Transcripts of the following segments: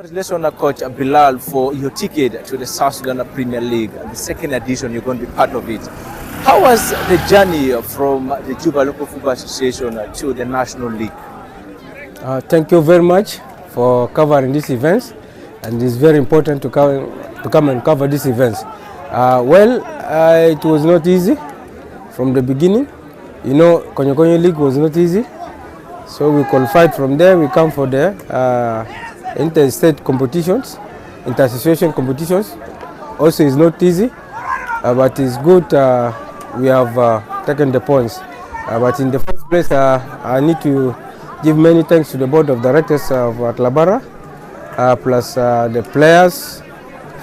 Congratulations, Coach Bilal, for your ticket to the South Sudan Premier League, the second edition. You're going to be part of it. How was the journey from the Juba Local Football Association to the National League? Thank you very much for covering these events, and it's very important to come and cover these events. It was not easy from the beginning. You know, Sᴘᴏᴛs League was not easy, so we qualified from there. We come for the inter-state competitions, inter-association competitions. Also, it's not easy, but it's good. We have taken the points. But in the first place, I need to give many thanks to the board of directors of Atlabara, plus the players,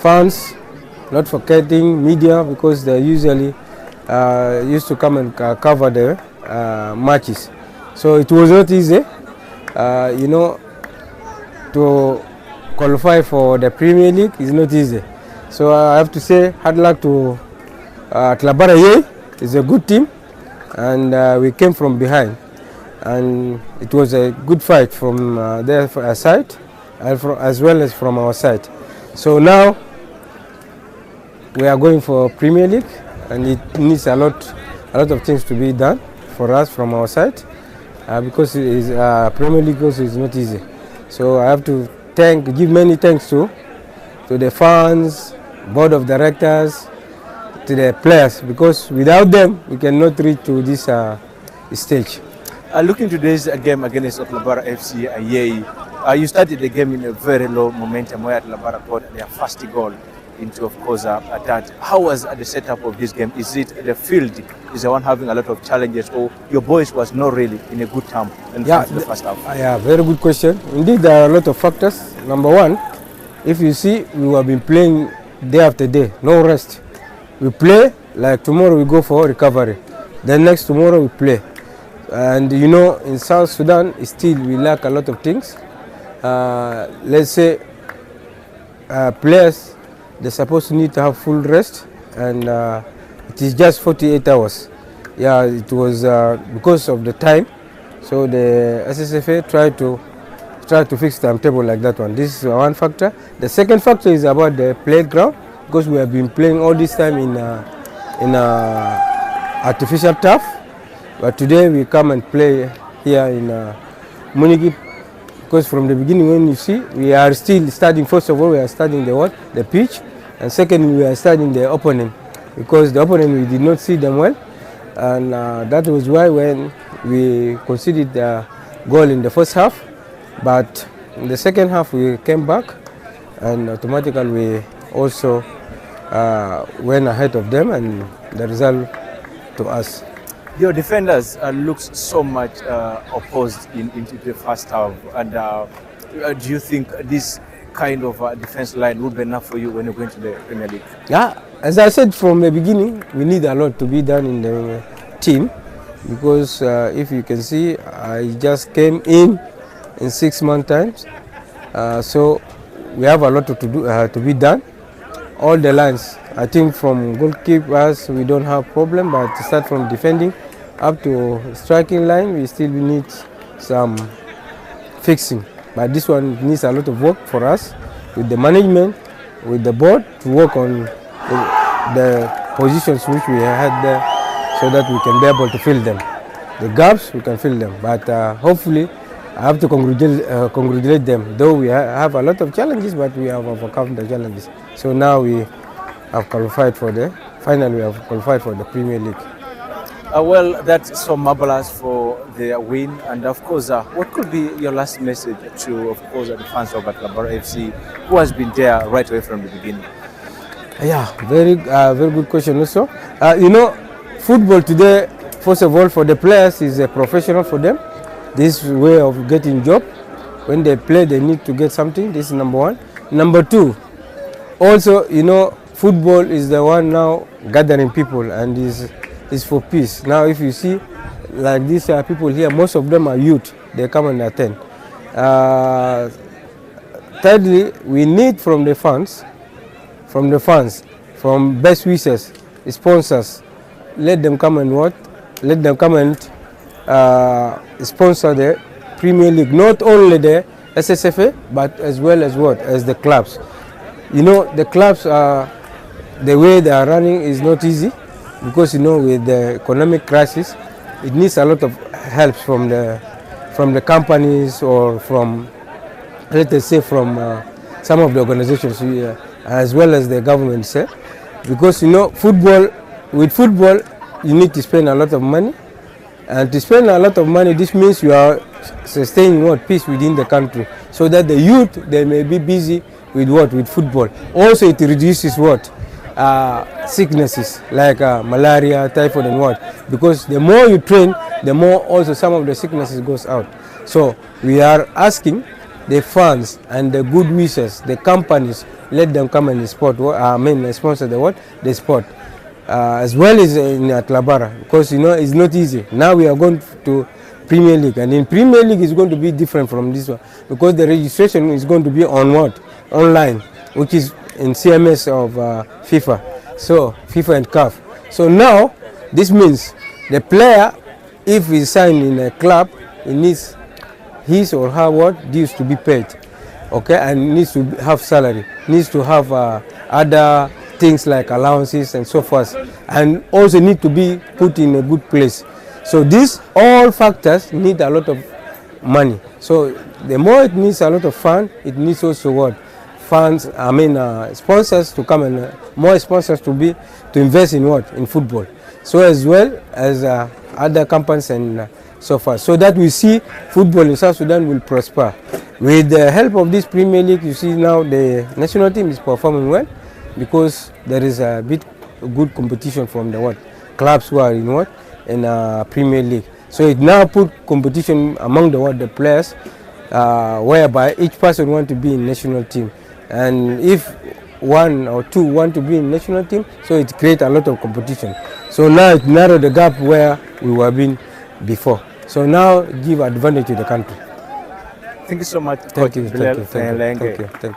fans, not forgetting media, because they usually used to come and cover the matches. So it was not easy, you know, to qualify for the Premier League is not easy. So I have to say hard luck to Atlabara. It's a good team, and we came from behind, and it was a good fight from their side as well as from our side. So now we are going for Premier League, and it needs a lot of things to be done for us from our side, because Premier League also is not easy. So I have to give many thanks to the fans, board of directors, to the players, because without them we cannot reach to this stage. Looking to today's game against Atlabara FC, you started the game in a very low momentum where Atlabara got their first goal into, of course, that. How was the setup of this game? Is it the field is the one having a lot of challenges, or your boys was not really in a good term in the first half? Yeah, very good question. Indeed, there are a lot of factors. Number one, if you see, we have been playing day after day, no rest. We play, like tomorrow we go for recovery, then next tomorrow we play. And you know, in South Sudan, still we lack a lot of things. Let's say players, they're supposed to need to have full rest, and it is just 48 hours. Yeah, it was because of the time. So the SSFA tried to fix timetable like that one. This is one factor. The second factor is about the playground, because we have been playing all this time in artificial turf. But today we come and play here in Munigi, because from the beginning, when you see, we are still studying. First of all, we are studying the pitch, and secondly, we are studying the opponent, because the opponent, we did not see them well, and that was why when we conceded the goal in the first half, but in the second half we came back, and automatically we also went ahead of them, and the result to us. Your defenders looked so much opposed into the first half, and do you think this kind of defense line would be enough for you when you're going to the Premier League? Yeah, as I said from the beginning, we need a lot to be done in the team, because if you can see, I just came in 6 months times, so we have a lot to do to be done. All the lines, I think from goalkeepers we don't have problem, but to start from defending up to striking line, we still need some fixing. But this one needs a lot of work for us, with the management, with the board, to work on the positions which we had there, so that we can be able to fill them. The gaps, we can fill them. But hopefully, I have to congratulate them. Though we have a lot of challenges, but we have overcome the challenges. So now we have qualified finally we have qualified for the Premier League. Well, that's so marvelous for the win, and of course, what could be your last message to, of course, the fans of Atlabara FC, who has been there right away from the beginning? Yeah, very good question also. You know, football today, first of all, for the players, is a professional for them. This way of getting job. When they play, they need to get something. This is number one. Number two, also, you know, football is the one now gathering people, and is for peace. Now, if you see, like these people here, most of them are youth. They come and attend. Thirdly, we need from the fans, from best wishes, sponsors. Let them come and what? Let them come and sponsor the Premier League, not only the SSFA, but as well as what? As the clubs. You know, the clubs, the way they are running is not easy because, you know, with the economic crisis, it needs a lot of help from the companies or from, let us say, from some of the organizations as well as the government, because, you know, with football, you need to spend a lot of money, and to spend a lot of money, this means you are sustaining what? Peace within the country, so that the youth, they may be busy with what? With football. Also, it reduces what? Sicknesses like malaria, typhoid and what? Because the more you train, the more also some of the sicknesses goes out. So we are asking the fans and the good wishes, the companies, let them come and sport. Sponsor the what? The sport. As well as in Atlabara, because, you know, it's not easy. Now we are going to Premier League, and in Premier League is going to be different from this one, because the registration is going to be on what? Online, which is in CMS of FIFA, so FIFA and CAF. So now this means the player, if he signed in a club, he needs his or her what? Dues to be paid, okay, and needs to have salary, needs to have other things like allowances and so forth, and also need to be put in a good place. So these all factors need a lot of money. So the more it needs a lot of fund, it needs also what? Funds, sponsors to come, and more sponsors to invest in what? In football. So as well as other companies and so forth, so that we see football in South Sudan will prosper. With the help of this Premier League, you see now the national team is performing well, because there is a bit good competition from the what? Clubs who are in what? In Premier League. So it now put competition among the what? The players, whereby each person want to be in national team. And if one or two want to be in national team, so it creates a lot of competition. So now it narrowed the gap where we were being before. So now give advantage to the country. Thank you so much. Thank you. Bilal Thank you.